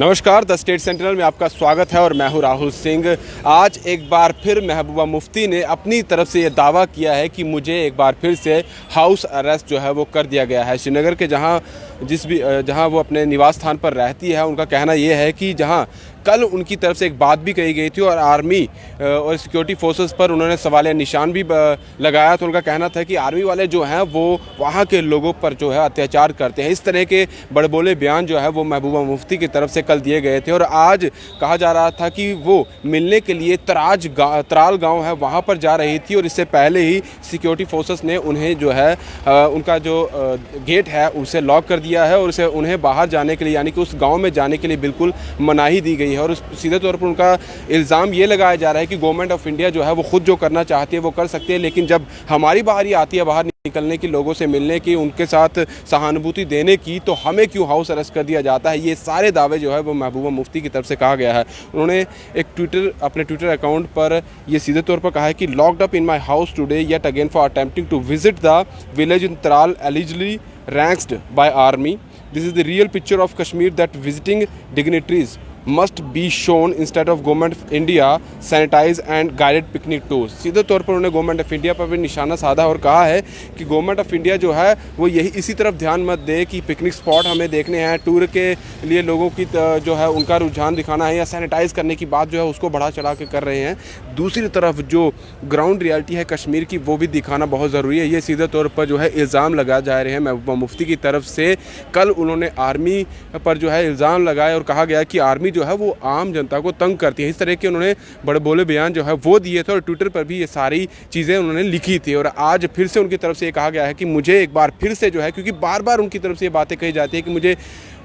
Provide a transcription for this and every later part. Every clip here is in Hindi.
नमस्कार, द स्टेट सेंटिनल में आपका स्वागत है और मैं हूं राहुल सिंह। आज एक बार फिर महबूबा मुफ्ती ने अपनी तरफ से ये दावा किया है कि मुझे एक बार फिर से हाउस अरेस्ट जो है वो कर दिया गया है। श्रीनगर के जहां वो अपने निवास स्थान पर रहती है, उनका कहना ये है कि जहां कल उनकी तरफ से एक बात भी कही गई थी और आर्मी और सिक्योरिटी फोर्सेस पर उन्होंने सवालिया निशान भी लगाया, तो उनका कहना था कि आर्मी वाले जो हैं वो वहाँ के लोगों पर जो है अत्याचार करते हैं। इस तरह के बड़बोले बयान जो है वो महबूबा मुफ्ती की तरफ से कल दिए गए थे और आज कहा जा रहा था कि वो मिलने के लिए त्राल गाँव है वहाँ पर जा रही थी और इससे पहले ही सिक्योरिटी फोर्सेस ने उन्हें जो है उनका जो गेट है उसे लॉक कर दिया है और उन्हें बाहर जाने के लिए, यानी कि उस गाँव में जाने के लिए बिल्कुल मनाही दी गई है। और सीधे तौर पर उनका इल्ज़ाम ये लगाया जा रहा है कि गवर्नमेंट ऑफ इंडिया जो है वो खुद जो करना चाहती है वो कर सकती है, लेकिन जब हमारी बारी आती है बाहर निकलने की, लोगों से मिलने की, उनके साथ सहानुभूति देने की, तो हमें क्यों हाउस अरेस्ट कर दिया जाता है। ये सारे दावे जो है वो महबूबा मुफ्ती की तरफ से कहा गया है। उन्होंने अपने ट्विटर अकाउंट पर ये सीधे तौर पर कहा है कि locked up in my house today yet again for attempting to visit the village in Tral allegedly ransed by army. This is the real picture of Kashmir that visiting dignitaries must be shown instead of government of India sanitize and guided picnic tours। सीधे तौर पर उन्होंने गवर्नमेंट ऑफ इंडिया पर भी निशाना साधा और कहा है कि गवर्नमेंट ऑफ इंडिया जो है वो इसी तरफ ध्यान मत दे कि पिकनिक स्पॉट हमें देखने हैं, टूर के लिए लोगों की जो है उनका रुझान दिखाना है या सैनिटाइज़ करने की बात जो है उसको बढ़ा चढ़ा के कर रहे हैं। दूसरी तरफ जो ग्राउंड रियलिटी है कश्मीर की वो भी दिखाना बहुत ज़रूरी है। ये सीधे तौर पर जो है इल्ज़ाम लगाए जा रहे हैं महबूबा मुफ्ती की तरफ से। कल उन्होंने आर्मी पर जो है इल्ज़ाम लगाए और कहा गया कि आर्मी जो है वो आम जनता को तंग करती है। इस तरह के उन्होंने बड़े बोले बयान जो है वो दिए थे और ट्विटर पर भी ये सारी चीज़ें उन्होंने लिखी थी। और आज फिर से उनकी तरफ से ये कहा गया है कि मुझे एक बार फिर से जो है, क्योंकि बार बार उनकी तरफ से ये बातें कही जाती है कि मुझे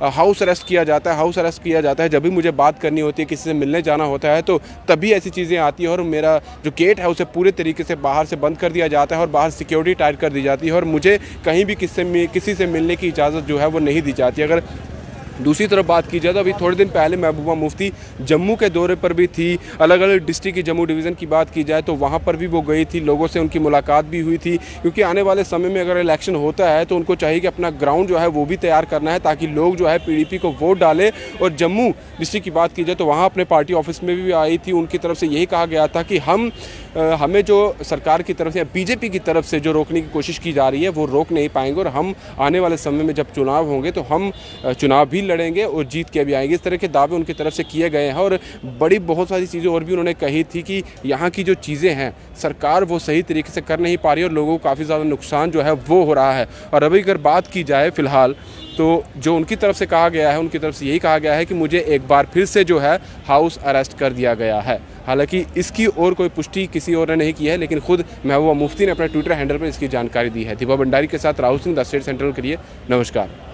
हाउस अरेस्ट किया जाता है, हाउस अरेस्ट किया जाता है। जब भी मुझे बात करनी होती है, किसी से मिलने जाना होता है, तो तभी ऐसी चीज़ें आती है और मेरा जो गेट है उसे पूरे तरीके से बाहर से बंद कर दिया जाता है और बाहर सिक्योरिटी टाइट कर दी जाती है और मुझे कहीं भी किसी से मिलने की इजाज़त जो है वो नहीं दी जाती। अगर दूसरी तरफ बात की जाए तो अभी थोड़े दिन पहले महबूबा मुफ्ती जम्मू के दौरे पर भी थी। अलग अलग डिस्ट्रिक्ट की जम्मू डिवीज़न की बात की जाए तो वहाँ पर भी वो गई थी, लोगों से उनकी मुलाकात भी हुई थी, क्योंकि आने वाले समय में अगर इलेक्शन होता है तो उनको चाहिए कि अपना ग्राउंड जो है वो भी तैयार करना है ताकि लोग जो है पीडीपी को वोट डालें। और जम्मू डिस्ट्रिक्ट की बात की जाए तो वहाँ अपने पार्टी ऑफिस में भी आई थी, उनकी तरफ से यही कहा गया था कि हमें जो सरकार की तरफ से या बीजेपी की तरफ से जो रोकने की कोशिश की जा रही है वो रोक नहीं पाएंगे और हम आने वाले समय में जब चुनाव होंगे तो हम चुनाव भी लड़ेंगे और जीत के भी आएंगे। इस तरह के दावे उनकी तरफ से किए गए हैं और बहुत सारी चीज़ें और भी उन्होंने कही थी कि यहाँ की जो चीज़ें हैं सरकार वो सही तरीके से कर नहीं पा रही और लोगों को काफ़ी ज़्यादा नुकसान जो है वो हो रहा है। और अभी अगर बात की जाए फ़िलहाल तो जो उनकी तरफ से कहा गया है, उनकी तरफ से यही कहा गया है कि मुझे एक बार फिर से जो है हाउस अरेस्ट कर दिया गया है। हालांकि इसकी और कोई पुष्टि किसी और ने नहीं की है, लेकिन खुद महबूबा मुफ्ती ने अपने ट्विटर हैंडल पर इसकी जानकारी दी है। दीपा भंडारी के साथ Rahul Singh, the state central के लिए नमस्कार।